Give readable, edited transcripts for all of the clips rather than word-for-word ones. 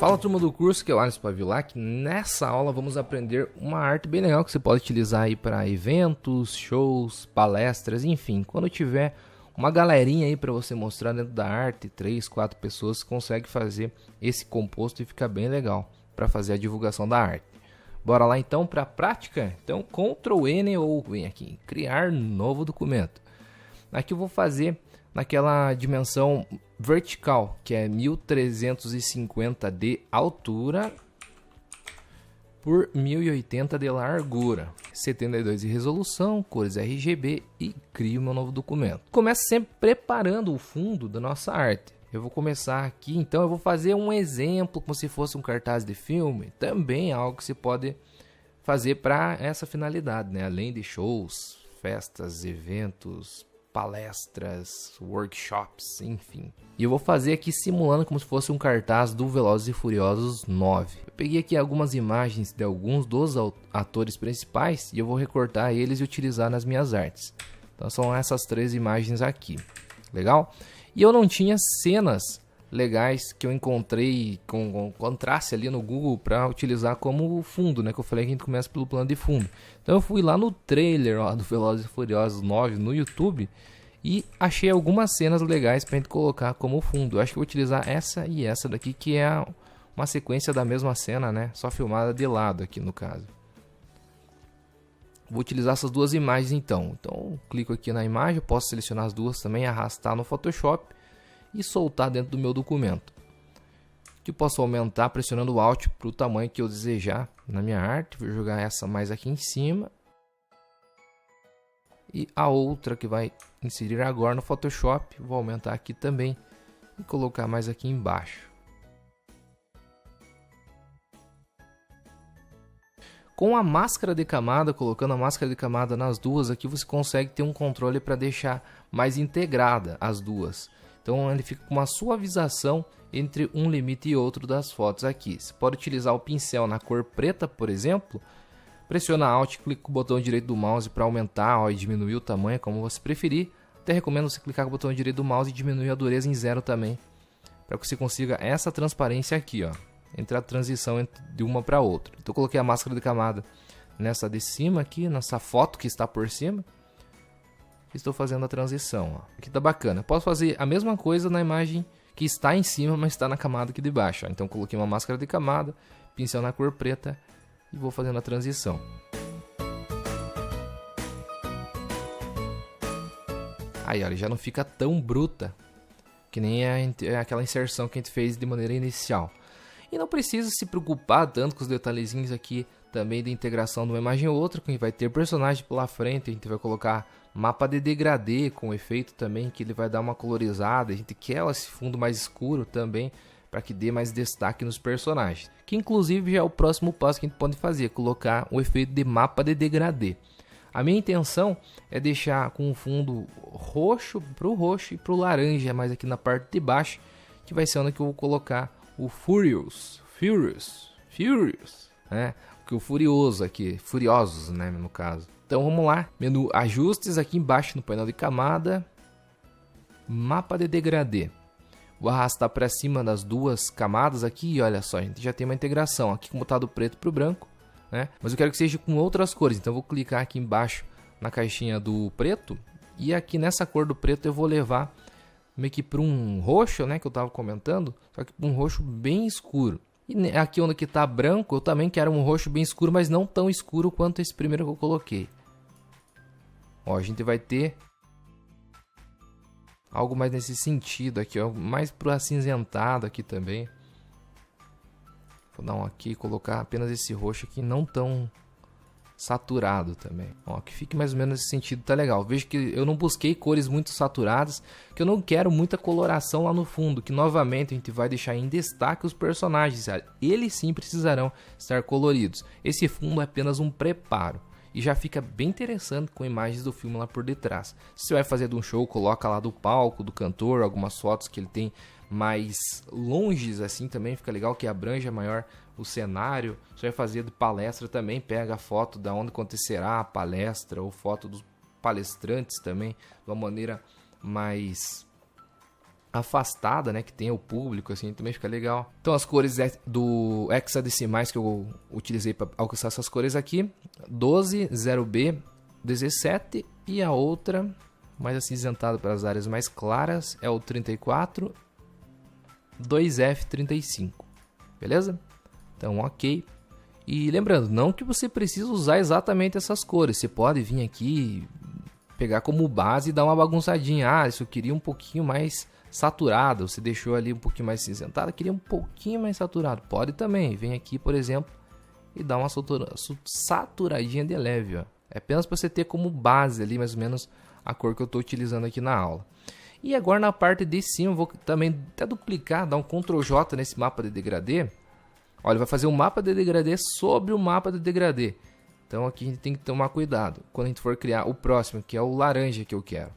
Fala turma do curso, que é o Alisson Pavilac. Nessa aula vamos aprender uma arte bem legal que você pode utilizar aí para eventos, shows, palestras, enfim. Quando tiver uma galerinha aí para você mostrar dentro da arte, 3, 4 pessoas conseguem fazer esse composto e fica bem legal para fazer a divulgação da arte. Bora lá então para a prática? Então Ctrl N ou vem aqui, criar novo documento. Aqui eu vou fazer naquela dimensão vertical, que é 1350 de altura por 1080 de largura, 72 de resolução, cores RGB e crio meu novo documento. Começa sempre preparando o fundo da nossa arte. Eu vou começar aqui, então eu vou fazer um exemplo como se fosse um cartaz de filme, também algo que você pode fazer para essa finalidade, né? Além de shows, festas, eventos, palestras, workshops, enfim. E eu vou fazer aqui simulando como se fosse um cartaz do Velozes e Furiosos 9. Eu peguei aqui algumas imagens de alguns dos atores principais e eu vou recortar eles e utilizar nas minhas artes. Então são essas 3 imagens aqui. Legal? E eu não tinha cenas legais que eu encontrei com contraste ali no Google para utilizar como fundo, né? Que eu falei que a gente começa pelo plano de fundo. Então eu fui lá no trailer do Velozes e Furiosos 9 no YouTube e achei algumas cenas legais para a gente colocar como fundo. Eu acho que vou utilizar essa e essa daqui, que é uma sequência da mesma cena, né? Só filmada de lado aqui no caso. Vou utilizar essas duas imagens então. Então clico aqui na imagem, eu posso selecionar as duas também, arrastar no Photoshop e soltar dentro do meu documento. Que posso aumentar pressionando o Alt para o tamanho que eu desejar na minha arte. Vou jogar essa mais aqui em cima. E a outra que vai inserir agora no Photoshop, vou aumentar aqui também e colocar mais aqui embaixo. Com a máscara de camada, colocando a máscara de camada nas duas aqui, você consegue ter um controle para deixar mais integrada as duas. Então ele fica com uma suavização entre um limite e outro das fotos aqui. Você pode utilizar o pincel na cor preta, por exemplo. Pressiona Alt e clica com o botão direito do mouse para aumentar e diminuir o tamanho, como você preferir. Até recomendo você clicar com o botão direito do mouse e diminuir a dureza em 0 também, para que você consiga essa transparência aqui, ó, entre a transição de uma para outra. Então eu coloquei a máscara de camada nessa de cima aqui, nessa foto que está por cima. Estou fazendo a transição, ó. Aqui tá bacana. Posso fazer a mesma coisa na imagem que está em cima, mas está na camada aqui de baixo, ó. Então coloquei uma máscara de camada, pincel na cor preta e vou fazendo a transição. Aí, olha, já não fica tão bruta que nem aquela inserção que a gente fez de maneira inicial. E não precisa se preocupar tanto com os detalhezinhos aqui também de integração de uma imagem ou outra, que vai ter personagem pela frente, a gente vai colocar mapa de degradê com efeito também, que ele vai dar uma colorizada, a gente quer esse fundo mais escuro também, para que dê mais destaque nos personagens. Que inclusive já é o próximo passo que a gente pode fazer, colocar o efeito de mapa de degradê. A minha intenção é deixar com o fundo roxo para o roxo e para o laranja, mais aqui na parte de baixo, que vai ser onde que eu vou colocar o Furious, né? Que o Furioso aqui, Furiosos, né, no caso. Então vamos lá, menu ajustes aqui embaixo no painel de camada, mapa de degradê. Vou arrastar para cima das duas camadas aqui e olha só, a gente já tem uma integração aqui como tá do preto para o branco, né? Mas eu quero que seja com outras cores, então eu vou clicar aqui embaixo na caixinha do preto e aqui nessa cor do preto eu vou levar meio que para um roxo, né, que eu estava comentando, só que um roxo bem escuro. E aqui onde que tá branco, eu também quero um roxo bem escuro, mas não tão escuro quanto esse primeiro que eu coloquei. Ó, a gente vai ter algo mais nesse sentido aqui, ó, mais pro acinzentado aqui também. Vou dar um aqui e colocar apenas esse roxo aqui, não tão saturado também. Ó, que fique mais ou menos nesse sentido, tá legal. Veja que eu não busquei cores muito saturadas, que eu não quero muita coloração lá no fundo, que novamente a gente vai deixar em destaque os personagens. Eles sim precisarão estar coloridos. Esse fundo é apenas um preparo. E já fica bem interessante com imagens do filme lá por detrás. Se você vai fazer de um show, coloca lá do palco, do cantor, algumas fotos que ele tem mais longes assim também, fica legal, que abranja maior o cenário. Se vai fazer de palestra também, pega a foto da onde acontecerá a palestra, ou foto dos palestrantes também, de uma maneira mais afastada, né, que tem o público, assim, também fica legal. Então as cores do hexadecimais que eu utilizei para alcançar essas cores aqui, 12, 0B, 17, e a outra, mais acinzentada para as áreas mais claras, é o 34, 2F, 35, beleza? Então, ok. E lembrando, não que você precisa usar exatamente essas cores, você pode vir aqui, pegar como base e dar uma bagunçadinha. Ah, isso eu queria um pouquinho mais saturado, você deixou ali um pouquinho mais cinzentado, queria um pouquinho mais saturado, pode também, vem aqui por exemplo e dá uma saturadinha de leve, ó. É apenas para você ter como base ali mais ou menos a cor que eu estou utilizando aqui na aula. E agora na parte de cima eu vou também até duplicar, dar um Ctrl J nesse mapa de degradê. Olha, ele vai fazer um mapa de degradê sobre o mapa de degradê. Então aqui a gente tem que tomar cuidado quando a gente for criar o próximo, que é o laranja que eu quero.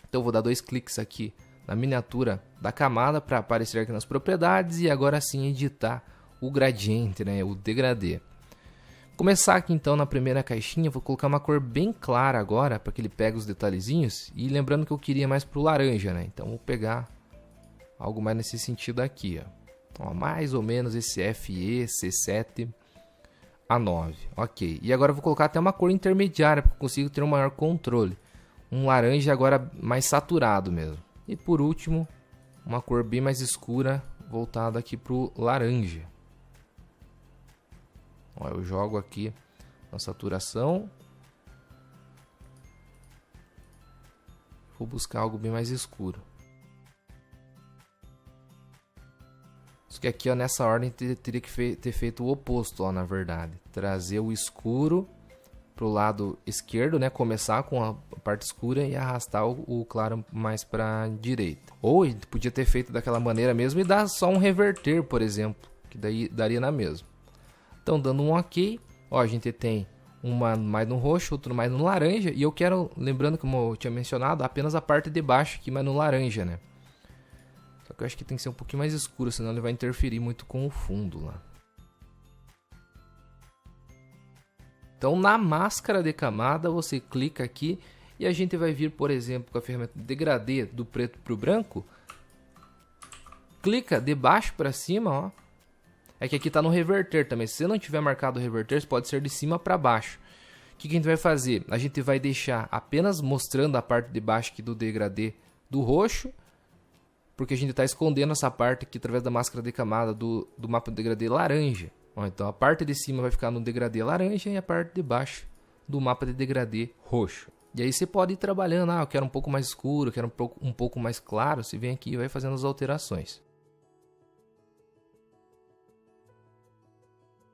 Então eu vou dar 2 cliques aqui na miniatura da camada para aparecer aqui nas propriedades e agora sim editar o gradiente, né, o degradê. Começar aqui então na primeira caixinha, vou colocar uma cor bem clara agora para que ele pegue os detalhezinhos e lembrando que eu queria mais para o laranja, né? Então vou pegar algo mais nesse sentido aqui, ó, mais ou menos esse FE C7 A9, ok. E agora eu vou colocar até uma cor intermediária para que eu consiga ter um maior controle. Um laranja agora mais saturado mesmo. E por último, uma cor bem mais escura voltada aqui para o laranja. Ó, eu jogo aqui na saturação. Vou buscar algo bem mais escuro. Só que aqui, ó, nessa ordem teria que ter feito o oposto, ó, na verdade. Trazer o escuro para o lado esquerdo, né? Começar com a parte escura e arrastar o claro mais para a direita. Ou a gente podia ter feito daquela maneira mesmo e dar só um reverter, por exemplo, que daí daria na mesma. Então, dando um ok, ó, a gente tem uma mais no roxo, outra mais no laranja, e eu quero, lembrando como eu tinha mencionado, apenas a parte de baixo aqui mais no laranja, né? Só que eu acho que tem que ser um pouquinho mais escuro, senão ele vai interferir muito com o fundo lá. Então, na máscara de camada, você clica aqui e a gente vai vir, por exemplo, com a ferramenta degradê do preto para o branco. Clica de baixo para cima, ó. É que aqui está no reverter também. Se você não tiver marcado o reverter, pode ser de cima para baixo. O que a gente vai fazer? A gente vai deixar apenas mostrando a parte de baixo aqui do degradê do roxo, porque a gente está escondendo essa parte aqui através da máscara de camada do mapa do degradê laranja. Então a parte de cima vai ficar no degradê laranja e a parte de baixo do mapa de degradê roxo. E aí você pode ir trabalhando, eu quero um pouco mais escuro, eu quero um pouco mais claro, você vem aqui e vai fazendo as alterações.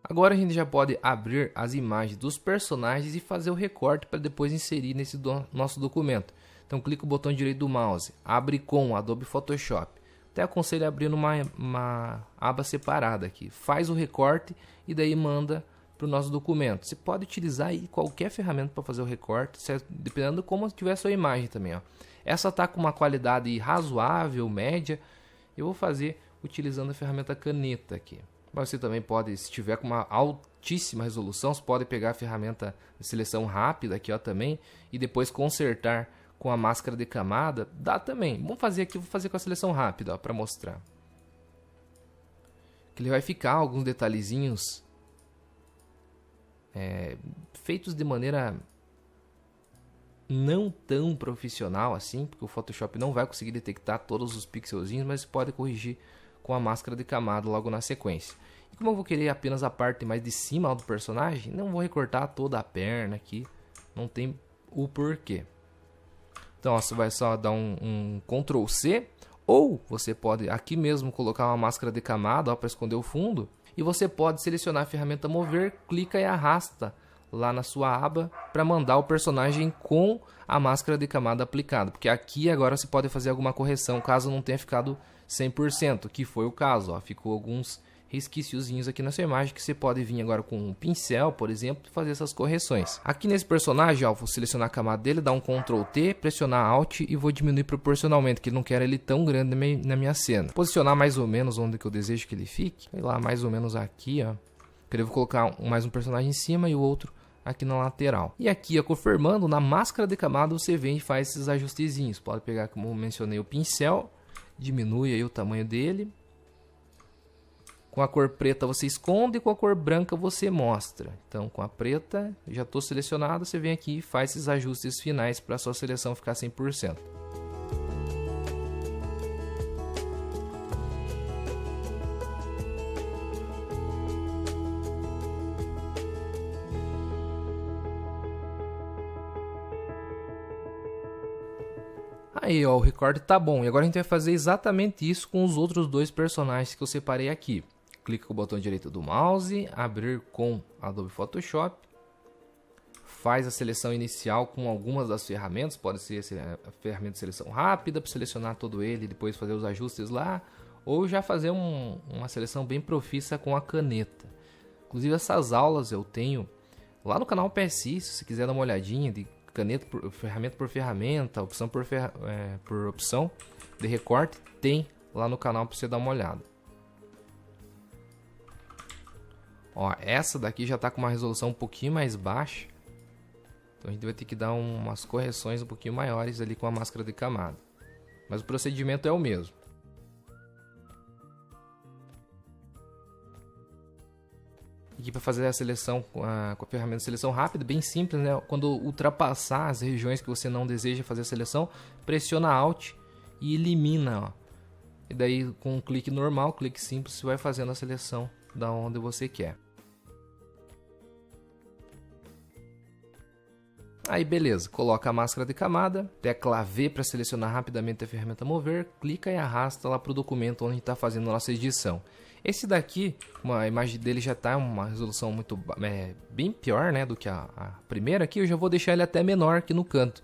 Agora a gente já pode abrir as imagens dos personagens e fazer o recorte para depois inserir nesse nosso documento. Então clica o botão direito do mouse, abre com Adobe Photoshop. Até aconselho a abrir numa aba separada aqui. Faz o recorte e daí manda para o nosso documento. Você pode utilizar aí qualquer ferramenta para fazer o recorte, certo? Dependendo de como tiver a sua imagem também, ó. Essa está com uma qualidade razoável, média. Eu vou fazer utilizando a ferramenta caneta aqui. Mas você também pode, se tiver com uma altíssima resolução, você pode pegar a ferramenta de seleção rápida aqui, ó, também, e depois consertar com a máscara de camada, dá também. Vamos fazer aqui, vou fazer com a seleção rápida para mostrar. Que ele vai ficar alguns detalhezinhos feitos de maneira não tão profissional assim, porque o Photoshop não vai conseguir detectar todos os pixelzinhos, mas pode corrigir com a máscara de camada logo na sequência. E como eu vou querer apenas a parte mais de cima do personagem, não vou recortar toda a perna aqui, não tem o porquê. Então você vai só dar um Ctrl C, ou você pode aqui mesmo colocar uma máscara de camada para esconder o fundo, e você pode selecionar a ferramenta mover, clica e arrasta lá na sua aba para mandar o personagem com a máscara de camada aplicada, porque aqui agora você pode fazer alguma correção caso não tenha ficado 100%, que foi o caso, ó, ficou alguns resquíciozinhos aqui na sua imagem que você pode vir agora com um pincel, por exemplo, e fazer essas correções. Aqui nesse personagem, ó, vou selecionar a camada dele, dar um Ctrl T, pressionar Alt e vou diminuir proporcionalmente, que eu não quero ele tão grande na minha cena. Posicionar mais ou menos onde que eu desejo que ele fique, sei lá, mais ou menos aqui, ó. Eu vou colocar mais um personagem em cima e o outro aqui na lateral. E aqui, ó, confirmando, na máscara de camada você vem e faz esses ajustezinhos. Pode pegar, como eu mencionei, o pincel, diminui aí o tamanho dele. Com a cor preta você esconde e com a cor branca você mostra. Então com a preta, já estou selecionado, você vem aqui e faz esses ajustes finais para a sua seleção ficar 100%. Aí, ó, o recorte tá bom. E agora a gente vai fazer exatamente isso com os outros dois personagens que eu separei aqui. Clica com o botão direito do mouse, abrir com Adobe Photoshop. Faz a seleção inicial com algumas das ferramentas. Pode ser a ferramenta de seleção rápida para selecionar todo ele e depois fazer os ajustes lá. Ou já fazer uma seleção bem profissa com a caneta. Inclusive essas aulas eu tenho lá no canal PSI, se você quiser dar uma olhadinha de caneta ferramenta por ferramenta, opção por opção de recorte, tem lá no canal para você dar uma olhada. Ó, essa daqui já está com uma resolução um pouquinho mais baixa, então a gente vai ter que dar umas correções um pouquinho maiores ali com a máscara de camada, mas o procedimento é o mesmo. Aqui para fazer a seleção com a ferramenta de seleção rápida, bem simples, né? Quando ultrapassar as regiões que você não deseja fazer a seleção, pressiona Alt e elimina, ó. E daí com um clique normal, clique simples, você vai fazendo a seleção da onde você quer. Aí beleza, coloca a máscara de camada, tecla V para selecionar rapidamente a ferramenta mover, clica e arrasta lá para o documento onde a gente está fazendo a nossa edição. Esse daqui, a imagem dele já está uma resolução muito bem pior, né, do que a primeira aqui. Eu já vou deixar ele até menor aqui no canto.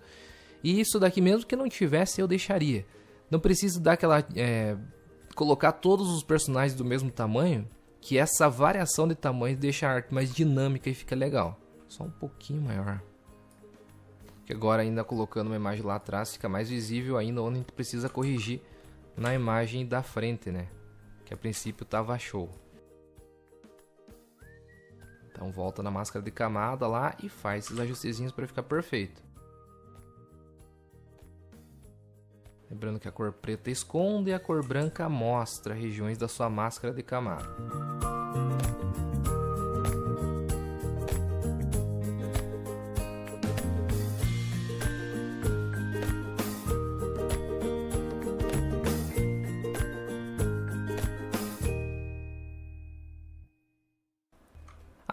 E isso daqui mesmo que não tivesse eu deixaria. Não precisa dar aquela colocar todos os personagens do mesmo tamanho, que essa variação de tamanho deixa a arte mais dinâmica e fica legal. Só um pouquinho maior. Que agora ainda colocando uma imagem lá atrás fica mais visível ainda onde a gente precisa corrigir na imagem da frente, né? Que a princípio tava show. Então volta na máscara de camada lá e faz esses ajustezinhos para ficar perfeito. Lembrando que a cor preta esconde e a cor branca mostra regiões da sua máscara de camada.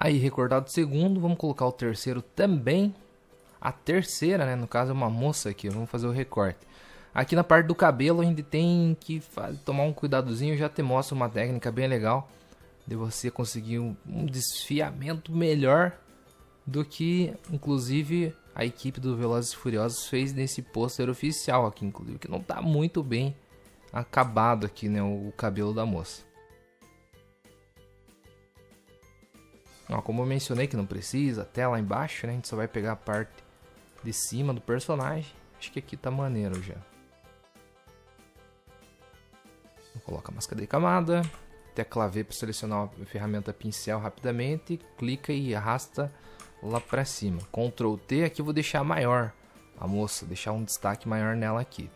Aí, recortado o segundo, vamos colocar o terceiro também. A terceira, né, no caso é uma moça aqui, vamos fazer o recorte. Aqui na parte do cabelo a gente tem que tomar um cuidadozinho, eu já te mostro uma técnica bem legal de você conseguir um desfiamento melhor do que, inclusive, a equipe do Velozes e Furiosos fez nesse pôster oficial aqui, inclusive, que não está muito bem acabado aqui, né, o cabelo da moça. Ó, como eu mencionei que não precisa, até lá embaixo, né, a gente só vai pegar a parte de cima do personagem. Acho que aqui tá maneiro já. Coloca a máscara de camada, tecla V para selecionar a ferramenta pincel rapidamente, clica e arrasta lá para cima. Ctrl T, aqui eu vou deixar maior a moça, deixar um destaque maior nela aqui.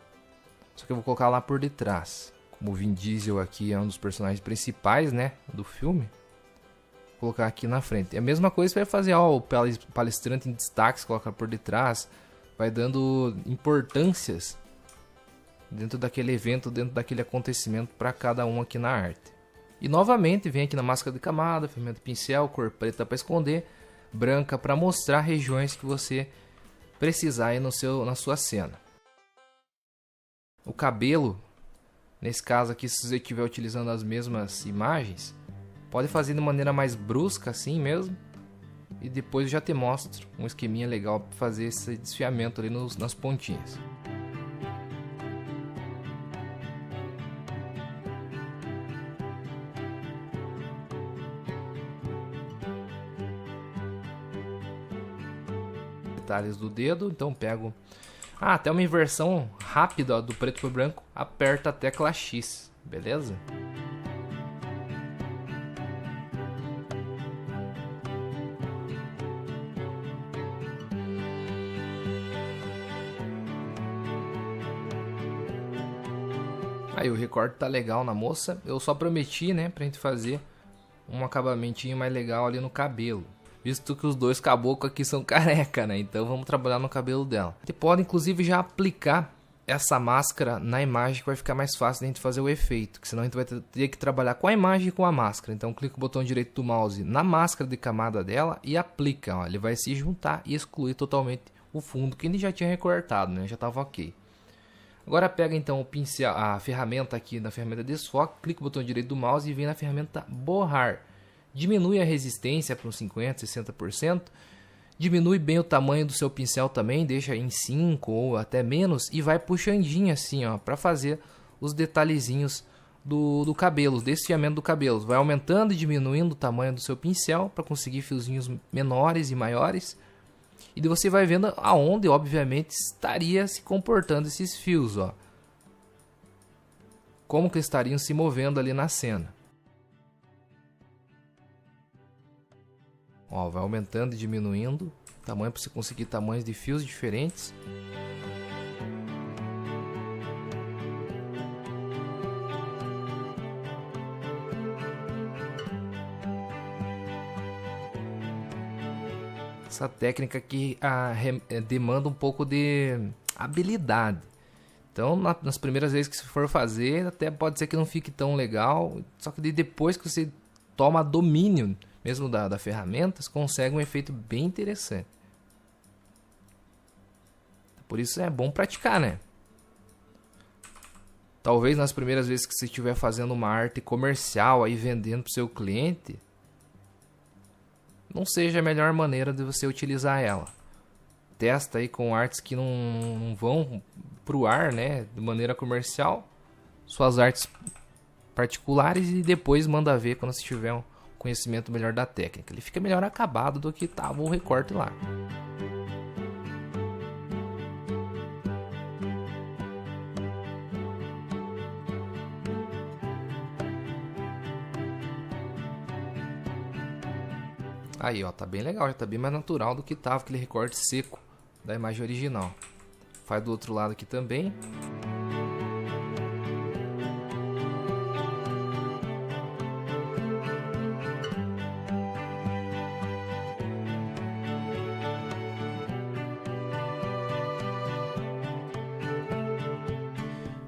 Só que eu vou colocar lá por detrás. Como o Vin Diesel aqui é um dos personagens principais, né, do filme. Colocar aqui na frente. É a mesma coisa que vai fazer, ó, o palestrante em destaques, colocar por detrás, vai dando importâncias dentro daquele evento, dentro daquele acontecimento para cada um aqui na arte. E novamente vem aqui na máscara de camada, ferramenta pincel, cor preta para esconder, branca para mostrar regiões que você precisar aí na sua cena. O cabelo, nesse caso aqui, se você estiver utilizando as mesmas imagens, pode fazer de maneira mais brusca assim mesmo. E depois eu já te mostro um esqueminha legal para fazer esse desfiamento ali nas pontinhas. Detalhes do dedo, então pego até uma inversão rápida do preto para o branco, aperta a tecla X, beleza? Aí o recorte tá legal na moça. Eu só prometi, né, pra gente fazer um acabamentinho mais legal ali no cabelo. Visto que os dois caboclos aqui são careca, né? Então vamos trabalhar no cabelo dela. Você pode inclusive já aplicar essa máscara na imagem, que vai ficar mais fácil de a gente fazer o efeito. Que senão a gente vai ter que trabalhar com a imagem e com a máscara. Então clica o botão direito do mouse na máscara de camada dela e aplica. Ó, ele vai se juntar e excluir totalmente o fundo que ele já tinha recortado, né? Já estava ok. Agora pega então o pincel, a ferramenta aqui na ferramenta desfoque, clica o botão direito do mouse e vem na ferramenta borrar. Diminui a resistência para uns 50%, 60%. Diminui bem o tamanho do seu pincel também, deixa em 5 ou até menos e vai puxandinho assim, ó, para fazer os detalhezinhos do cabelo, desse fiamento do cabelo. Vai aumentando e diminuindo o tamanho do seu pincel para conseguir fiozinhos menores e maiores. E daí você vai vendo aonde, obviamente, estaria se comportando esses fios, ó. Como que estariam se movendo ali na cena. Ó, vai aumentando e diminuindo o tamanho para você conseguir tamanhos de fios diferentes. Essa técnica aqui demanda um pouco de habilidade. Então, nas primeiras vezes que você for fazer, até pode ser que não fique tão legal. Só que depois que você toma domínio mesmo da ferramenta, você consegue um efeito bem interessante. Por isso é bom praticar, né? Talvez nas primeiras vezes que você estiver fazendo uma arte comercial aí vendendo para o seu cliente, não seja a melhor maneira de você utilizar ela. Testa aí com artes que não vão pro ar, né, de maneira comercial, suas artes particulares, e depois manda ver quando você tiver um conhecimento melhor da técnica. Ele fica melhor acabado do que estava o recorte lá. Aí, ó, tá bem legal, já tá bem mais natural do que tava aquele recorte seco da imagem original. Faz do outro lado aqui também.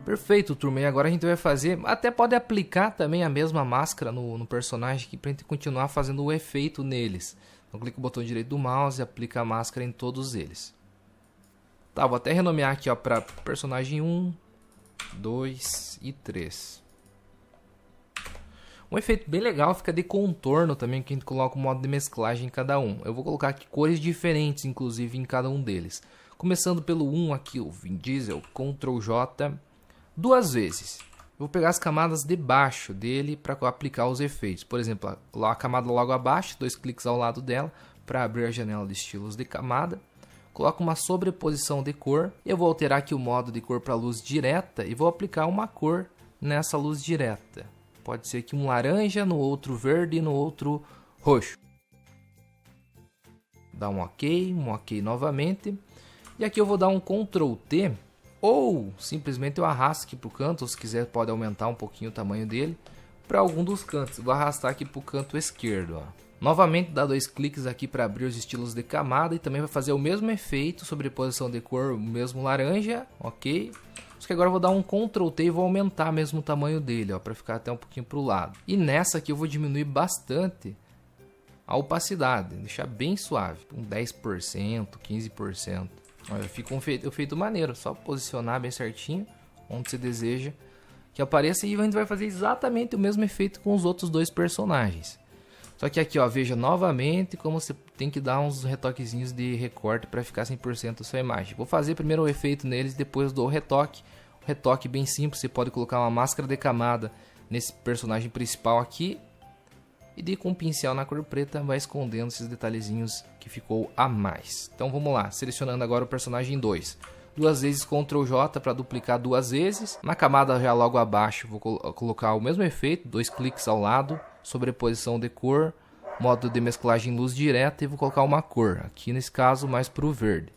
Perfeito, turma. E agora a gente vai fazer... Até pode aplicar também a mesma máscara no personagem aqui pra gente continuar fazendo o efeito neles. Então clica o botão direito do mouse e aplica a máscara em todos eles. Tá, vou até renomear aqui, ó, pra personagem 1, 2 e 3. Um efeito bem legal fica de contorno também, que a gente coloca o modo de mesclagem em cada um. Eu vou colocar aqui cores diferentes, inclusive, em cada um deles. Começando pelo 1 aqui, o Vin Diesel, Ctrl J... 2 vezes. Eu vou pegar as camadas debaixo dele para aplicar os efeitos. Por exemplo, a camada logo abaixo, 2 cliques ao lado dela para abrir a janela de estilos de camada. Coloco uma sobreposição de cor. Eu vou alterar aqui o modo de cor para luz direta e vou aplicar uma cor nessa luz direta. Pode ser aqui um laranja, no outro verde e no outro roxo. Dá um ok novamente. E aqui eu vou dar um Ctrl T. Ou simplesmente eu arrasto aqui para o canto, ou se quiser pode aumentar um pouquinho o tamanho dele, para algum dos cantos. Vou arrastar aqui para o canto esquerdo. Ó. Novamente dá 2 cliques aqui para abrir os estilos de camada e também vai fazer o mesmo efeito, sobreposição de cor, o mesmo laranja, ok. Só que agora eu vou dar um Ctrl T e vou aumentar mesmo o tamanho dele, para ficar até um pouquinho para o lado. E nessa aqui eu vou diminuir bastante a opacidade, deixar bem suave, um 10%, 15%. Olha, fica um efeito maneiro, só posicionar bem certinho onde você deseja que apareça e a gente vai fazer exatamente o mesmo efeito com os outros 2 personagens. Só que aqui, ó, veja novamente como você tem que dar uns retoquezinhos de recorte para ficar 100% a sua imagem. Vou fazer primeiro o efeito neles, depois dou o retoque. Um retoque bem simples, você pode colocar uma máscara de camada nesse personagem principal aqui. E daí com um pincel na cor preta vai escondendo esses detalhezinhos que ficou a mais. Então vamos lá, selecionando agora o personagem 2. 2 vezes Ctrl J para duplicar 2 vezes. Na camada já logo abaixo vou colocar o mesmo efeito, 2 cliques ao lado, sobreposição de cor, modo de mesclagem luz direta e vou colocar uma cor, aqui nesse caso mais para o verde.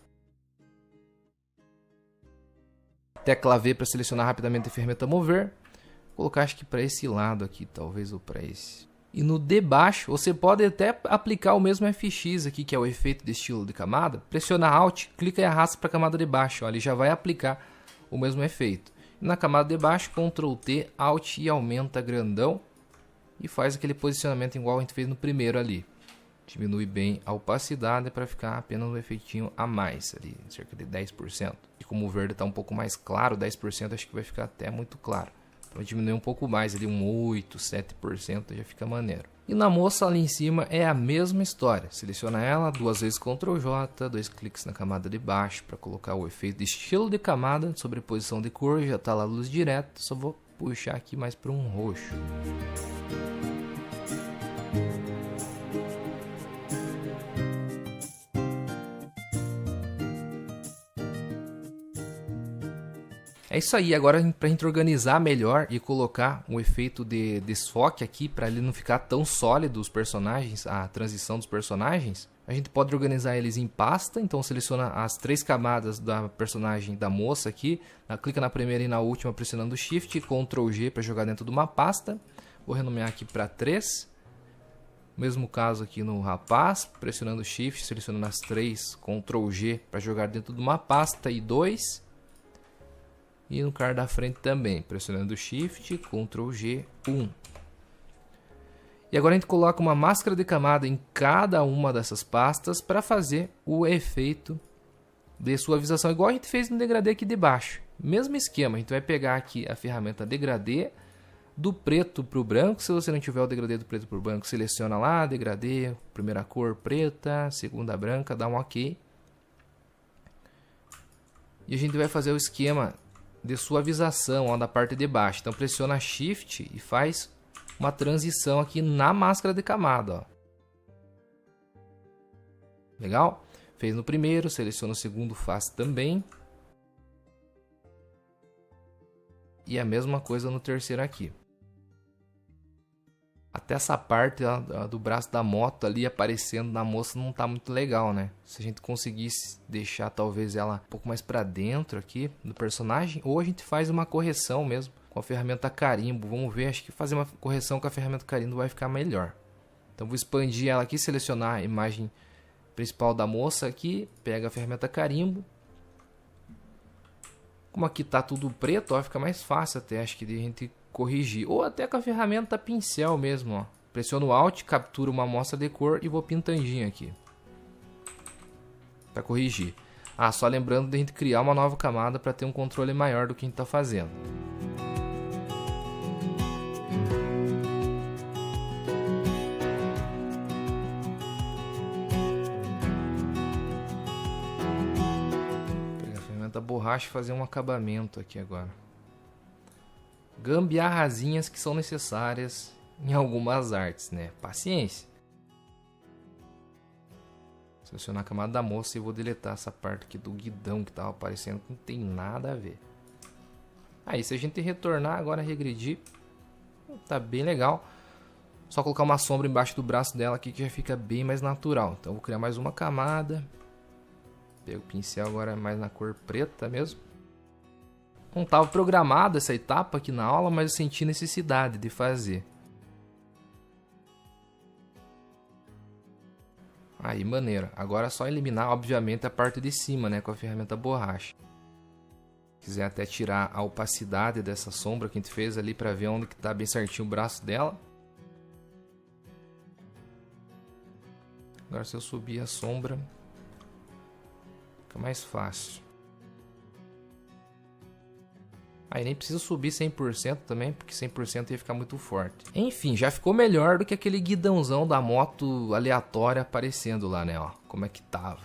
Tecla V para selecionar rapidamente a ferramenta mover. colocar acho que para esse lado aqui, talvez, ou para esse. E no de baixo, você pode até aplicar o mesmo FX aqui, que é o efeito de estilo de camada. Pressiona Alt, clica e arrasta para a camada de baixo. Ó, ele já vai aplicar o mesmo efeito. E na camada de baixo, Ctrl T, Alt e aumenta grandão. E faz aquele posicionamento igual a gente fez no primeiro ali. Diminui bem a opacidade para ficar apenas um efeitinho a mais, ali, cerca de 10%. E como o verde está um pouco mais claro, 10% acho que vai ficar até muito claro. Então diminuir um pouco mais, ali um 8, 7% já fica maneiro. E na moça ali em cima é a mesma história. Seleciona ela, duas vezes Ctrl J, dois cliques na camada de baixo para colocar o efeito de estilo de camada, sobreposição de cor, já está lá luz direta, só vou puxar aqui mais para um roxo. É isso aí, agora para a gente organizar melhor e colocar um efeito de desfoque aqui para ele não ficar tão sólido os personagens, a transição dos personagens, a gente pode organizar eles em pasta, então seleciona as 3 camadas da personagem da moça aqui, clica na primeira e na última pressionando Shift, Ctrl G para jogar dentro de uma pasta, vou renomear aqui para 3, mesmo caso aqui no rapaz, pressionando Shift, selecionando as 3, Ctrl G para jogar dentro de uma pasta e 2, e no cara da frente também, pressionando Shift, Ctrl G, 1. E agora a gente coloca uma máscara de camada em cada uma dessas pastas para fazer o efeito de suavização, igual a gente fez no degradê aqui de baixo. Mesmo esquema, a gente vai pegar aqui a ferramenta degradê, do preto para o branco. Se você não tiver o degradê do preto para o branco, seleciona lá, degradê, primeira cor preta, segunda branca, dá um OK. E a gente vai fazer o esquema de suavização ó, da parte de baixo. Então pressiona Shift e faz uma transição aqui na máscara de camada. Ó. Legal? Fez no primeiro, seleciona o segundo, faz também. E a mesma coisa no terceiro aqui. Até essa parte ó, do braço da moto ali aparecendo na moça não tá muito legal, né? Se a gente conseguisse deixar talvez ela um pouco mais para dentro aqui do personagem, ou a gente faz uma correção mesmo com a ferramenta carimbo. Vamos ver, acho que fazer uma correção com a ferramenta carimbo vai ficar melhor. Então vou expandir ela aqui, selecionar a imagem principal da moça aqui, pega a ferramenta carimbo. Como aqui tá tudo preto, ó, fica mais fácil até, acho que de a gente corrigir. Ou até com a ferramenta pincel mesmo, ó. Pressiono o Alt, capturo uma amostra de cor e vou pintandinho aqui. Para corrigir. Ah, só lembrando de a gente criar uma nova camada para ter um controle maior do que a gente está fazendo. Vou pegar a ferramenta borracha e fazer um acabamento aqui agora. Gambiarrazinhas que são necessárias em algumas artes, né? Paciência. Selecionar a camada da moça e vou deletar essa parte aqui do guidão que estava aparecendo, que não tem nada a ver. Aí, se a gente retornar agora, regredir, tá bem legal. Só colocar uma sombra embaixo do braço dela aqui que já fica bem mais natural. Então, vou criar mais uma camada. Pego o pincel agora mais na cor preta mesmo. Não estava programada essa etapa aqui na aula, mas eu senti necessidade de fazer. Aí, maneiro. Agora é só eliminar, obviamente, a parte de cima, né, com a ferramenta borracha. Se quiser até tirar a opacidade dessa sombra que a gente fez ali para ver onde que está bem certinho o braço dela. Agora, se eu subir a sombra, fica mais fácil. Aí nem precisa subir 100% também, porque 100% ia ficar muito forte. Enfim, já ficou melhor do que aquele guidãozão da moto aleatória aparecendo lá, né? Ó, como é que tava.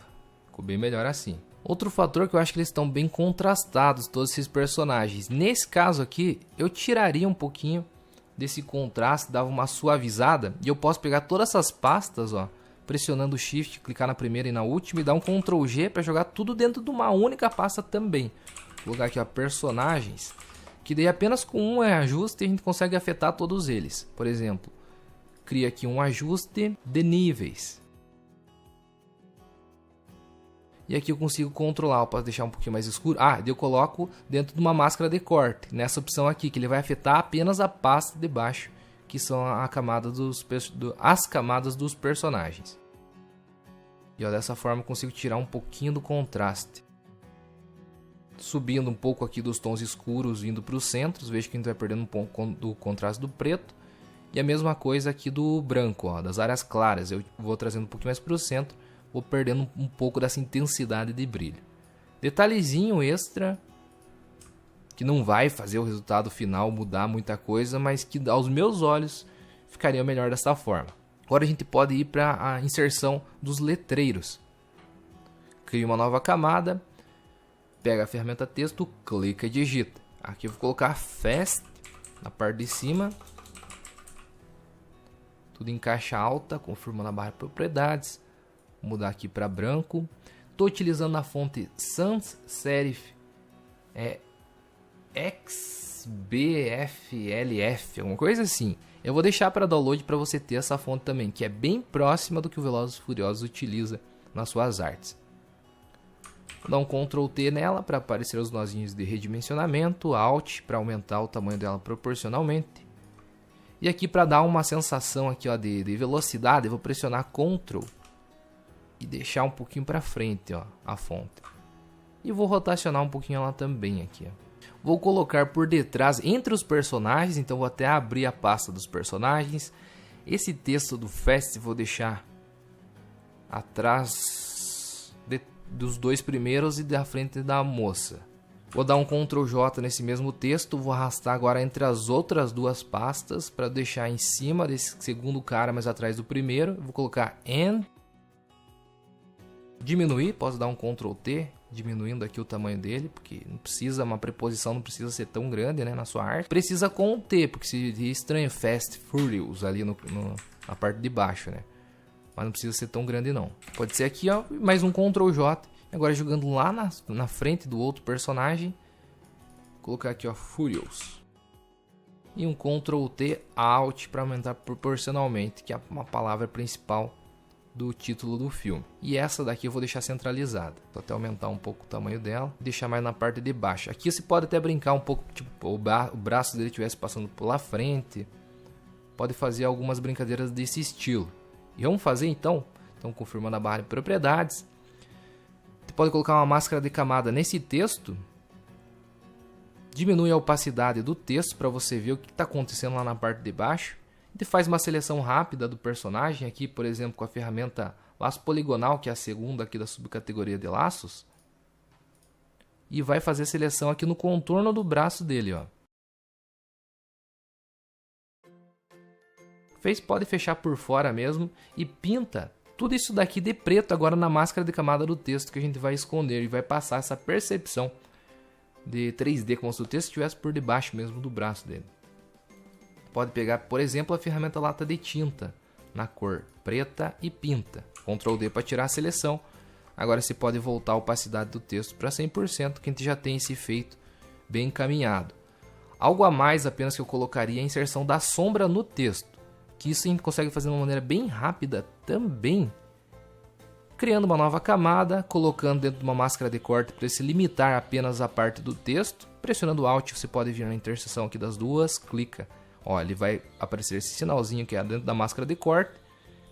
Ficou bem melhor assim. Outro fator que eu acho que eles estão bem contrastados, todos esses personagens. Nesse caso aqui, eu tiraria um pouquinho desse contraste, dava uma suavizada. E eu posso pegar todas essas pastas, ó, pressionando o Shift, clicar na primeira e na última e dar um Ctrl G para jogar tudo dentro de uma única pasta também. Vou colocar aqui, ó, personagens, que daí apenas com um ajuste a gente consegue afetar todos eles. Por exemplo, cria aqui um ajuste de níveis. E aqui eu consigo controlar, eu posso deixar um pouquinho mais escuro. Eu coloco dentro de uma máscara de corte, nessa opção aqui, que ele vai afetar apenas a pasta de baixo, que são as camadas dos personagens. E ó, dessa forma eu consigo tirar um pouquinho do contraste. Subindo um pouco aqui dos tons escuros, indo para os centros, vejo que a gente vai perdendo um pouco do contraste do preto. E a mesma coisa aqui do branco, ó, das áreas claras, eu vou trazendo um pouquinho mais para o centro, vou perdendo um pouco dessa intensidade de brilho. Detalhezinho extra, que não vai fazer o resultado final mudar muita coisa, mas que aos meus olhos ficaria melhor dessa forma. Agora a gente pode ir para a inserção dos letreiros. Cria uma nova camada, pega a ferramenta texto, clica e digita. Aqui eu vou colocar Fast na parte de cima. Tudo em caixa alta, confirmando a barra de propriedades. Vou mudar aqui para branco. Estou utilizando a fonte Sans Serif XBFLF, alguma coisa assim. Eu vou deixar para download para você ter essa fonte também, que é bem próxima do que o Velozes e Furiosos utiliza nas suas artes. Vou dar um Ctrl T nela para aparecer os nozinhos de redimensionamento, Alt para aumentar o tamanho dela proporcionalmente. E aqui para dar uma sensação aqui, ó, de velocidade, eu vou pressionar Ctrl e deixar um pouquinho para frente, ó, a fonte. E vou rotacionar um pouquinho ela também aqui, ó. Vou colocar por detrás, entre os personagens, então vou até abrir a pasta dos personagens. Esse texto do Fast vou deixar atrás dos dois primeiros e da frente da moça. Vou dar um Ctrl J nesse mesmo texto, vou arrastar agora entre as outras duas pastas para deixar em cima desse segundo cara, mas atrás do primeiro. Vou colocar AND, diminuir, posso dar um Ctrl T, diminuindo aqui o tamanho dele, porque não precisa, uma preposição não precisa ser tão grande, né, na sua arte. Precisa com o T, porque seria estranho Fast Furious ali na parte de baixo, né? Mas não precisa ser tão grande não. Pode ser aqui, ó, mais um Ctrl J. Agora jogando lá na frente do outro personagem. Vou colocar aqui, ó, Furious. E um Ctrl T Alt para aumentar proporcionalmente, que é uma palavra principal do título do filme. E essa daqui eu vou deixar centralizada. Vou até aumentar um pouco o tamanho dela. Deixar mais na parte de baixo. Aqui você pode até brincar um pouco, tipo, o braço dele estivesse passando pela frente. Pode fazer algumas brincadeiras desse estilo. E vamos fazer então? Então confirmando a barra de propriedades. Você pode colocar uma máscara de camada nesse texto. Diminui a opacidade do texto para você ver o que está acontecendo lá na parte de baixo. Ele faz uma seleção rápida do personagem aqui, por exemplo, com a ferramenta laço poligonal, que é a segunda aqui da subcategoria de laços. E vai fazer a seleção aqui no contorno do braço dele, ó. Pode fechar por fora mesmo e pinta tudo isso daqui de preto agora na máscara de camada do texto que a gente vai esconder e vai passar essa percepção de 3D, como se o texto estivesse por debaixo mesmo do braço dele. Pode pegar, por exemplo, a ferramenta lata de tinta na cor preta e pinta. Ctrl D para tirar a seleção. Agora você pode voltar a opacidade do texto para 100%, que a gente já tem esse efeito bem encaminhado. Algo a mais apenas que eu colocaria é a inserção da sombra no texto, que isso a gente consegue fazer de uma maneira bem rápida também, criando uma nova camada, colocando dentro de uma máscara de corte para se limitar apenas a parte do texto. Pressionando Alt você pode vir na interseção aqui das duas, clica. Ó, ele vai aparecer esse sinalzinho que é dentro da máscara de corte.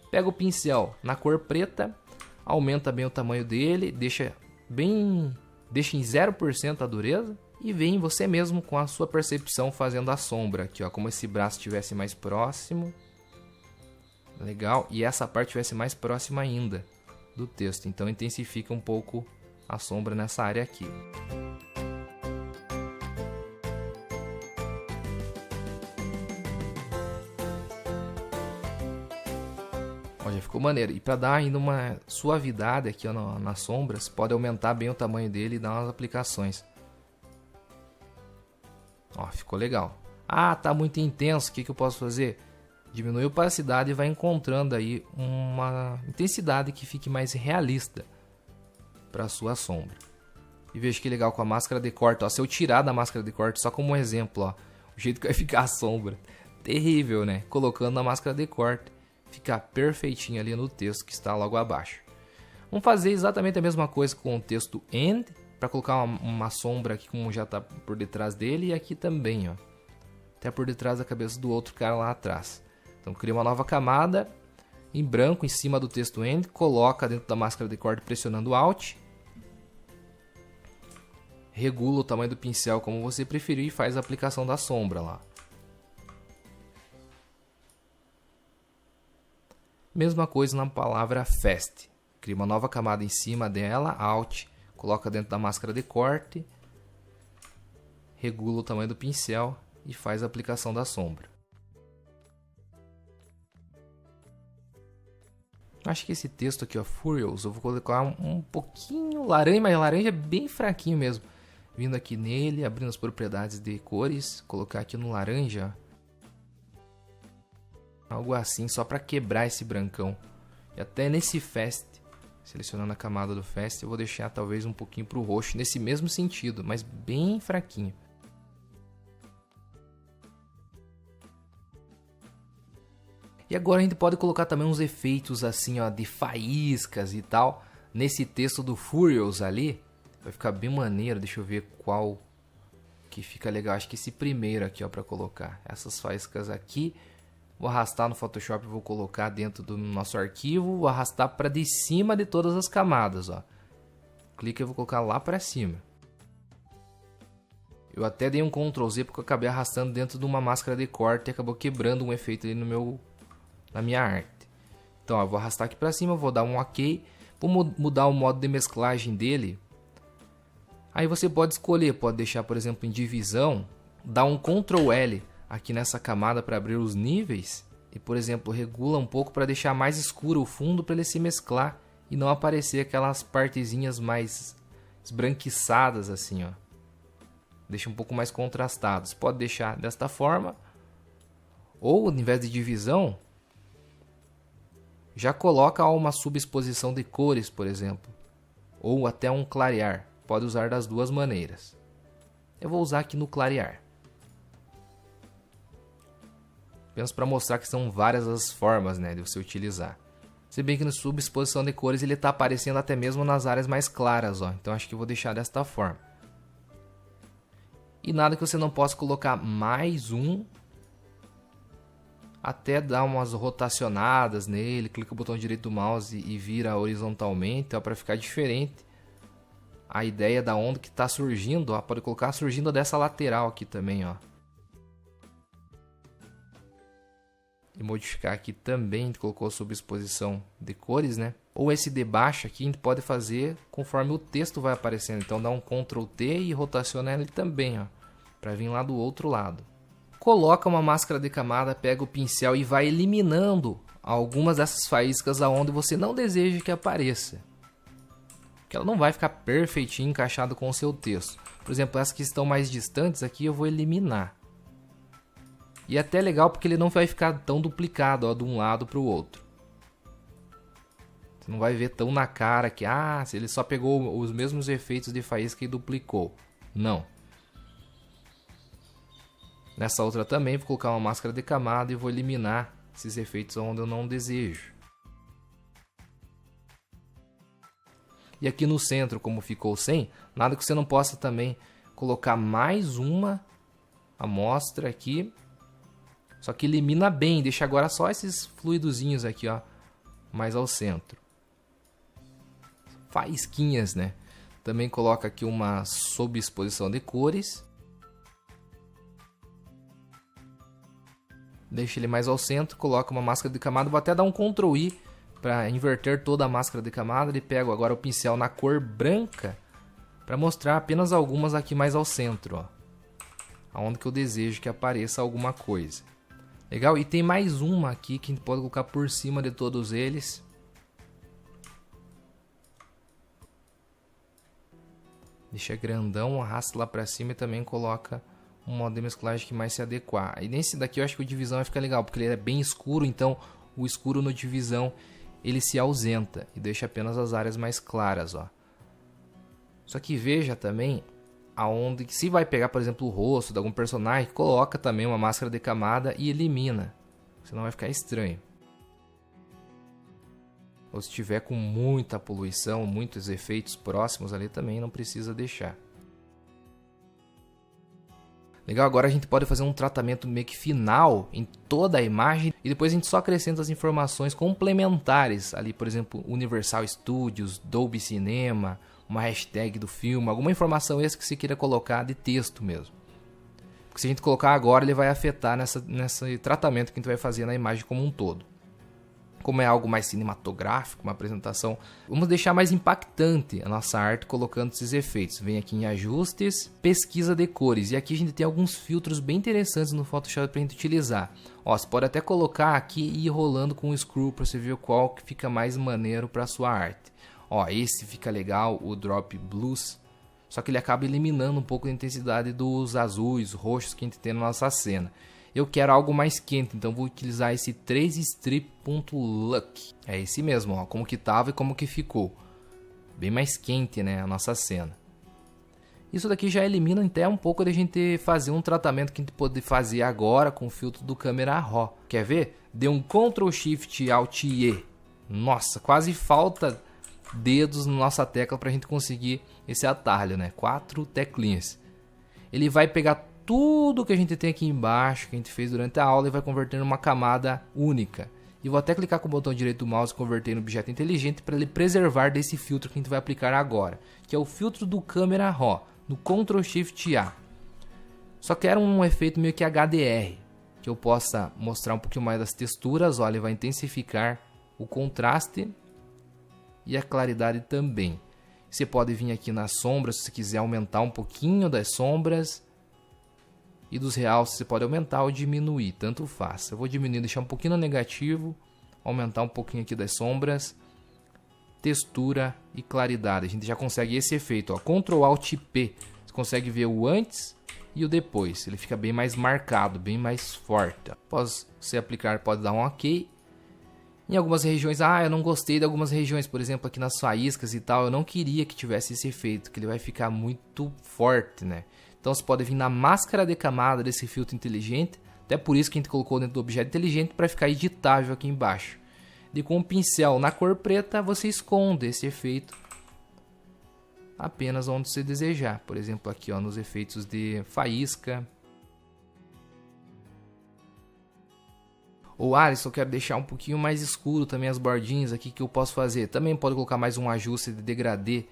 Pega o pincel na cor preta, aumenta bem o tamanho dele, deixa em 0% a dureza e vem você mesmo com a sua percepção fazendo a sombra aqui, ó, como esse braço estivesse mais próximo. Legal, e essa parte estivesse mais próxima ainda do texto, então intensifica um pouco a sombra nessa área aqui. Ó, já ficou maneiro. E para dar ainda uma suavidade aqui, ó, nas sombras, pode aumentar bem o tamanho dele e dar umas aplicações. Ó, ficou legal. Ah, tá muito intenso, o que eu posso fazer? Diminui a opacidade e vai encontrando aí uma intensidade que fique mais realista para a sua sombra. E veja que legal com a máscara de corte. Ó, se eu tirar da máscara de corte, só como um exemplo, ó, o jeito que vai ficar a sombra. Terrível, né? Colocando na máscara de corte, fica perfeitinho ali no texto que está logo abaixo. Vamos fazer exatamente a mesma coisa com o texto end, para colocar uma sombra aqui como já está por detrás dele e aqui também, ó. Até por detrás da cabeça do outro cara lá atrás. Então cria uma nova camada em branco em cima do texto end, coloca dentro da máscara de corte pressionando Alt. Regula o tamanho do pincel como você preferir e faz a aplicação da sombra lá. Mesma coisa na palavra fast. Cria uma nova camada em cima dela, Alt, coloca dentro da máscara de corte, regula o tamanho do pincel e faz a aplicação da sombra. Acho que esse texto aqui, ó, Furious, eu vou colocar um pouquinho laranja, mas laranja é bem fraquinho mesmo. Vindo aqui nele, abrindo as propriedades de cores, colocar aqui no laranja, algo assim, só para quebrar esse brancão. E até nesse Fast, selecionando a camada do Fast, eu vou deixar talvez um pouquinho para o roxo, nesse mesmo sentido, mas bem fraquinho. E agora a gente pode colocar também uns efeitos assim, ó, de faíscas e tal, nesse texto do Furious ali. Vai ficar bem maneiro, deixa eu ver qual que fica legal. Acho que esse primeiro aqui, ó, para colocar. Essas faíscas aqui, vou arrastar no Photoshop e vou colocar dentro do nosso arquivo. Vou arrastar para de cima de todas as camadas, ó. Clica e vou colocar lá para cima. Eu até dei um Ctrl Z porque eu acabei arrastando dentro de uma máscara de corte e acabou quebrando um efeito ali na minha arte. Então, ó, eu vou arrastar aqui para cima, vou dar um OK. Vou mudar o modo de mesclagem dele. Aí você pode escolher, pode deixar, por exemplo, em divisão, dar um Ctrl L aqui nessa camada para abrir os níveis e, por exemplo, regula um pouco para deixar mais escuro o fundo para ele se mesclar e não aparecer aquelas partezinhas mais esbranquiçadas assim, ó. Deixa um pouco mais contrastado. Você pode deixar desta forma ou, ao invés de divisão, já coloca uma subexposição de cores, por exemplo, ou até um clarear. Pode usar das duas maneiras. Eu vou usar aqui no clarear. Apenas para mostrar que são várias as formas, né, de você utilizar. Se bem que no subexposição de cores ele está aparecendo até mesmo nas áreas mais claras, ó. Então acho que eu vou deixar desta forma. E nada que você não possa colocar mais um. Até dar umas rotacionadas nele. Clica o botão direito do mouse e vira horizontalmente, para ficar diferente. A ideia da onda que está surgindo, ó, pode colocar surgindo dessa lateral aqui também, ó. E modificar aqui também, a gente colocou subexposição de cores, né? Ou esse de baixo aqui a gente pode fazer conforme o texto vai aparecendo. Então dá um Ctrl T e rotaciona ele também, ó, para vir lá do outro lado. Coloca uma máscara de camada, pega o pincel e vai eliminando algumas dessas faíscas aonde você não deseja que apareça. Que ela não vai ficar perfeitinho encaixado com o seu texto. Por exemplo, essas que estão mais distantes aqui eu vou eliminar. E é até legal porque ele não vai ficar tão duplicado, ó, de um lado para o outro. Você não vai ver tão na cara que se ele só pegou os mesmos efeitos de faísca e duplicou. Não. Nessa outra também vou colocar uma máscara de camada e vou eliminar esses efeitos onde eu não desejo. E aqui no centro, como ficou sem, nada que você não possa também colocar mais uma amostra aqui. Só que elimina bem, deixa agora só esses fluidozinhos aqui, ó, mais ao centro. Faísquinhas, né? Também coloca aqui uma subexposição de cores. Deixa ele mais ao centro, coloca uma máscara de camada, vou até dar um Ctrl I para inverter toda a máscara de camada. E pego agora o pincel na cor branca para mostrar apenas algumas aqui mais ao centro, ó, aonde que eu desejo que apareça alguma coisa. Legal? E tem mais uma aqui que a gente pode colocar por cima de todos eles. Deixa grandão, arrasta lá para cima e também coloca um modo de mesclagem que mais se adequar. E nesse daqui eu acho que o divisão vai ficar legal, porque ele é bem escuro, então o escuro no divisão ele se ausenta e deixa apenas as áreas mais claras, ó. Só que veja também aonde que se vai pegar, por exemplo, o rosto de algum personagem, coloca também uma máscara de camada e elimina, senão vai ficar estranho. Ou se tiver com muita poluição, muitos efeitos próximos ali também não precisa deixar. Legal, agora a gente pode fazer um tratamento meio que final em toda a imagem e depois a gente só acrescenta as informações complementares ali, por exemplo, Universal Studios, Dolby Cinema, uma hashtag do filme, alguma informação extra que você queira colocar de texto mesmo. Porque se a gente colocar agora, ele vai afetar nesse tratamento que a gente vai fazer na imagem como um todo. Como é algo mais cinematográfico, uma apresentação, vamos deixar mais impactante a nossa arte colocando esses efeitos. Vem aqui em ajustes, pesquisa de cores. E aqui a gente tem alguns filtros bem interessantes no Photoshop para a gente utilizar. Ó, você pode até colocar aqui e ir rolando com o screw para você ver qual que fica mais maneiro para a sua arte. Ó, esse fica legal, o Drop Blues. Só que ele acaba eliminando um pouco a intensidade dos azuis, roxos que a gente tem na nossa cena. Eu quero algo mais quente, então vou utilizar esse 3strip.look. É esse mesmo, ó, como que tava e como que ficou. Bem mais quente, né, a nossa cena. Isso daqui já elimina até um pouco da gente fazer um tratamento que a gente pode fazer agora com o filtro do Camera Raw. Quer ver? Dê um Ctrl Shift Alt E. Nossa, quase falta dedos na nossa tecla para a gente conseguir esse atalho, né? 4 teclinhas. Ele vai pegar tudo que a gente tem aqui embaixo, que a gente fez durante a aula, e vai converter em uma camada única. E vou até clicar com o botão direito do mouse e converter em objeto inteligente para ele preservar desse filtro que a gente vai aplicar agora, que é o filtro do Camera Raw, no Ctrl Shift A. Só quero um efeito meio que HDR, que eu possa mostrar um pouquinho mais das texturas. Olha, ele vai intensificar o contraste e a claridade também. Você pode vir aqui nas sombras, se você quiser aumentar um pouquinho das sombras. E dos realces você pode aumentar ou diminuir, tanto faz. Eu vou diminuir, deixar um pouquinho no negativo, aumentar um pouquinho aqui das sombras, textura e claridade. A gente já consegue esse efeito, ó, Ctrl Alt P. Você consegue ver o antes e o depois. Ele fica bem mais marcado, bem mais forte. Após você aplicar, pode dar um OK. Em algumas regiões, eu não gostei de algumas regiões, por exemplo, aqui nas faíscas e tal, eu não queria que tivesse esse efeito, que ele vai ficar muito forte, né? Então você pode vir na máscara de camada desse filtro inteligente, até por isso que a gente colocou dentro do objeto inteligente para ficar editável aqui embaixo. E com o pincel na cor preta você esconde esse efeito apenas onde você desejar. Por exemplo, aqui ó, nos efeitos de faísca. Ou Alisson, eu quero deixar um pouquinho mais escuro também as bordinhas aqui, que eu posso fazer. Também pode colocar mais um ajuste de degradê.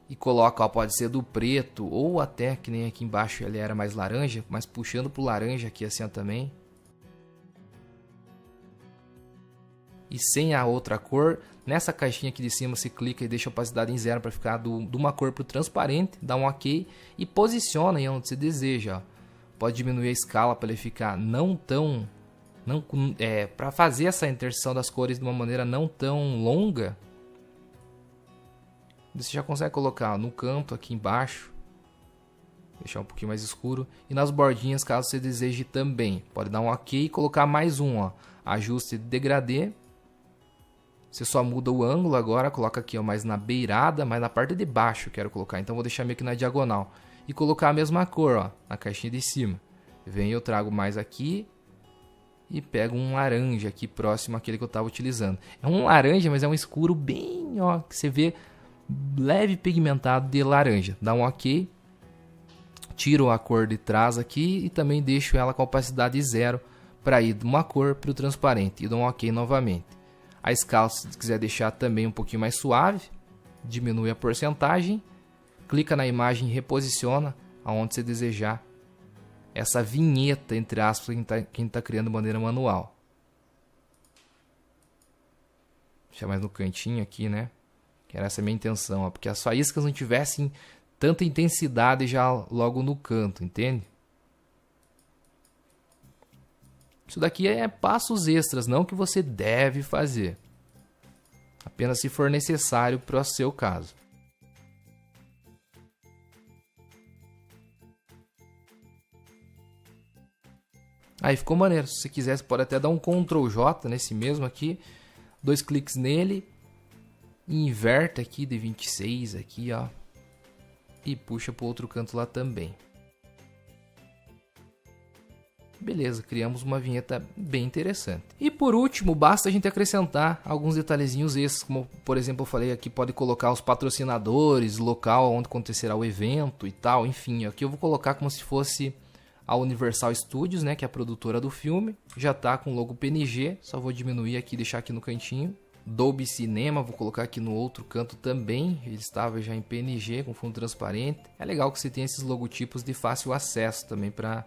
E coloca, ó, pode ser do preto, ou até, que nem aqui embaixo ele era mais laranja, mas puxando pro laranja aqui assim ó, também. E sem a outra cor, nessa caixinha aqui de cima você clica e deixa a opacidade em 0 para ficar de uma cor pro transparente, dá um OK e posiciona aí onde você deseja. Ó. Pode diminuir a escala para ele ficar para fazer essa inserção das cores de uma maneira não tão longa. Você já consegue colocar no canto aqui embaixo, deixar um pouquinho mais escuro, e nas bordinhas caso você deseje também. Pode dar um OK e colocar mais um, ó, ajuste de degradê. Você só muda o ângulo agora, coloca aqui ó, mais na beirada, mas na parte de baixo eu quero colocar, então vou deixar meio que na diagonal. E colocar a mesma cor, ó, na caixinha de cima. Vem, eu trago mais aqui e pego um laranja aqui próximo àquele que eu estava utilizando. É um laranja, mas é um escuro bem, ó, que você vê leve pigmentado de laranja. Dá um OK. Tiro a cor de trás aqui e também deixo ela com a opacidade 0 para ir de uma cor para o transparente. E dou um OK novamente. A escala, se quiser deixar também um pouquinho mais suave, diminui a porcentagem. Clica na imagem e reposiciona aonde você desejar essa vinheta, entre aspas, quem está criando de maneira manual. Deixa mais no cantinho aqui, né? Que era essa a minha intenção, ó, porque as faíscas não tivessem tanta intensidade já logo no canto, entende? Isso daqui é passos extras, não que você deve fazer. Apenas se for necessário para o seu caso. Aí ficou maneiro. Se você quiser, você pode até dar um Ctrl J nesse mesmo aqui. 2 cliques nele. Inverta aqui de 26 aqui, ó. E puxa para o outro canto lá também. Beleza, criamos uma vinheta bem interessante. E por último, basta a gente acrescentar alguns detalhezinhos extras, como por exemplo eu falei aqui, pode colocar os patrocinadores, local onde acontecerá o evento e tal, enfim. Aqui eu vou colocar como se fosse a Universal Studios, né, que é a produtora do filme. Já tá com o logo PNG, só vou diminuir aqui e deixar aqui no cantinho. Dolby Cinema, vou colocar aqui no outro canto também, ele estava já em PNG com fundo transparente. É legal que você tenha esses logotipos de fácil acesso também para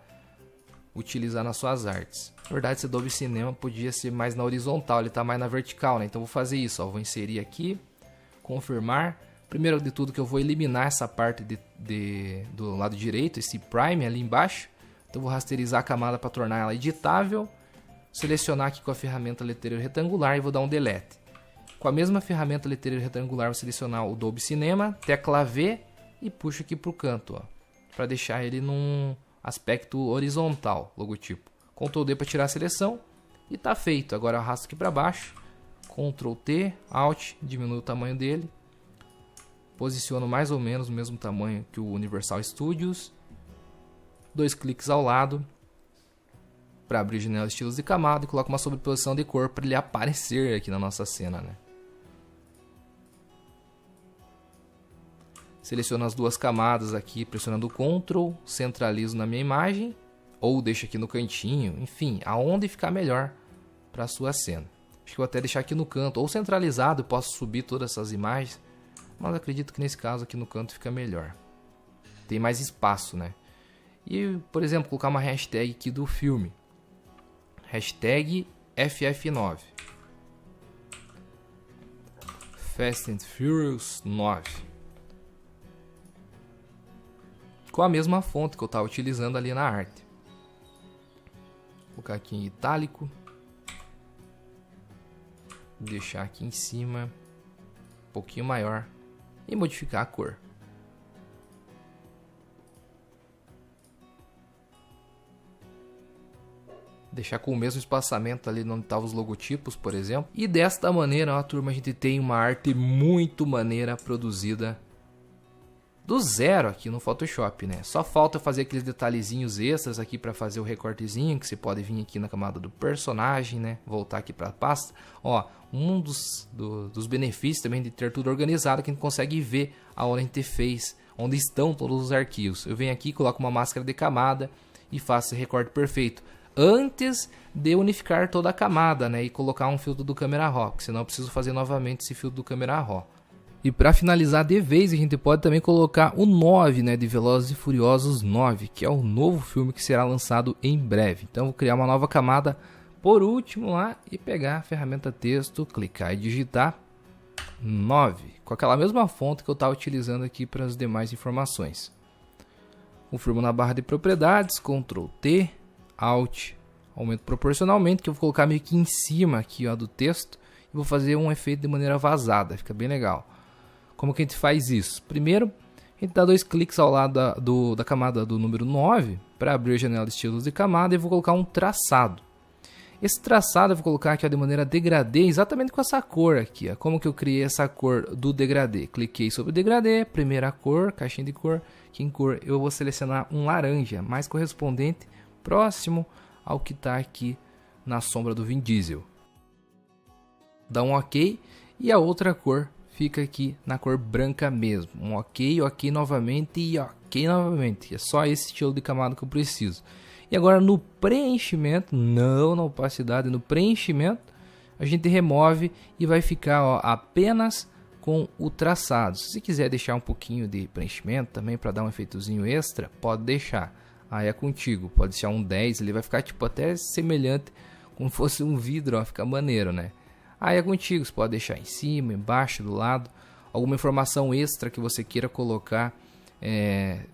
utilizar nas suas artes. Na verdade, esse Dolby Cinema podia ser mais na horizontal, ele está mais na vertical, né? Então vou fazer isso, ó. Vou inserir aqui, confirmar. Primeiro de tudo que eu vou eliminar essa parte do lado direito, esse Prime ali embaixo. Então vou rasterizar a camada para tornar ela editável. Selecionar aqui com a ferramenta letreiro retangular e vou dar um delete. Com a mesma ferramenta letreiro retangular, vou selecionar o Dolby Cinema, tecla V e puxo aqui para o canto, para deixar ele num aspecto horizontal, logotipo. Ctrl D para tirar a seleção e tá feito. Agora eu arrasto aqui para baixo, Ctrl T, Alt, diminuo o tamanho dele, posiciono mais ou menos o mesmo tamanho que o Universal Studios, 2 cliques ao lado para abrir a janela de estilos de camada e coloco uma sobreposição de cor para ele aparecer aqui na nossa cena, né? Seleciono as duas camadas aqui pressionando o Ctrl, centralizo na minha imagem ou deixo aqui no cantinho, enfim, aonde ficar melhor para a sua cena. Acho que vou até deixar aqui no canto ou centralizado, eu posso subir todas essas imagens, mas acredito que nesse caso aqui no canto fica melhor. Tem mais espaço, né? E, por exemplo, colocar uma hashtag aqui do filme. Hashtag FF9. Fast and Furious 9. Com a mesma fonte que eu estava utilizando ali na arte. Vou colocar aqui em itálico. Deixar aqui em cima. Um pouquinho maior. E modificar a cor. Deixar com o mesmo espaçamento ali onde estavam os logotipos, por exemplo. E desta maneira, ó, turma, a gente tem uma arte muito maneira produzida do zero aqui no Photoshop, né? Só falta fazer aqueles detalhezinhos extras aqui para fazer o recortezinho, que você pode vir aqui na camada do personagem, né? Voltar aqui para a pasta. Ó, um dos benefícios também de ter tudo organizado, que a gente consegue ver aonde a gente fez, onde estão todos os arquivos. Eu venho aqui, coloco uma máscara de camada e faço esse recorte perfeito. Antes de unificar toda a camada, né, e colocar um filtro do Camera Raw, senão eu preciso fazer novamente esse filtro do Camera Raw. E para finalizar de vez, a gente pode também colocar o 9, né, de Velozes e Furiosos 9, que é o novo filme que será lançado em breve. Então vou criar uma nova camada por último lá e pegar a ferramenta texto, clicar e digitar 9, com aquela mesma fonte que eu estava utilizando aqui para as demais informações. Confirmo na barra de propriedades, Ctrl T, Alt, aumento proporcionalmente, que eu vou colocar meio que em cima aqui, ó, do texto, e vou fazer um efeito de maneira vazada, fica bem legal. Como que a gente faz isso? Primeiro, a gente dá 2 cliques ao lado da camada do número 9, para abrir a janela de estilos de camada, e vou colocar um traçado. Esse traçado eu vou colocar aqui, ó, de maneira degradê, exatamente com essa cor aqui, ó. Como que eu criei essa cor do degradê? Cliquei sobre o degradê, primeira cor, caixinha de cor, que em cor eu vou selecionar um laranja, mais correspondente, próximo ao que está aqui na sombra do Vin Diesel. Dá um OK e a outra cor fica aqui na cor branca mesmo. Um OK, OK novamente e OK novamente. É só esse estilo de camada que eu preciso. E agora no preenchimento, não na opacidade, no preenchimento, a gente remove e vai ficar, ó, apenas com o traçado. Se quiser deixar um pouquinho de preenchimento também para dar um efeitozinho extra, pode deixar. Aí é contigo, pode deixar um 10, ele vai ficar tipo até semelhante, como fosse um vidro, ó, fica maneiro, né? Aí é contigo, você pode deixar em cima, embaixo, do lado, alguma informação extra que você queira colocar.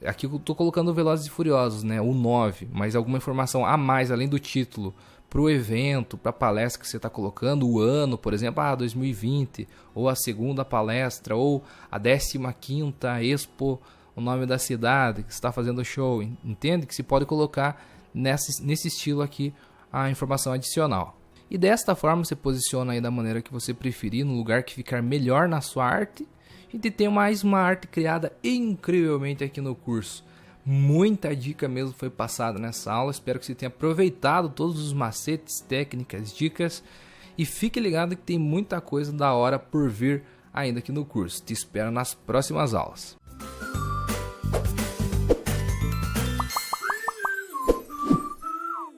Aqui eu estou colocando Velozes e Furiosos, né? O 9, mas alguma informação a mais, além do título, para o evento, para a palestra que você está colocando, o ano, por exemplo, 2020, ou a segunda palestra, ou a 15ª Expo, o nome da cidade que está fazendo o show, entende? Que se pode colocar nesse estilo aqui a informação adicional. E desta forma você posiciona aí da maneira que você preferir, no lugar que ficar melhor na sua arte. A gente tem mais uma arte criada incrivelmente aqui no curso. Muita dica mesmo foi passada nessa aula. Espero que você tenha aproveitado todos os macetes, técnicas, dicas. E fique ligado que tem muita coisa da hora por vir ainda aqui no curso. Te espero nas próximas aulas.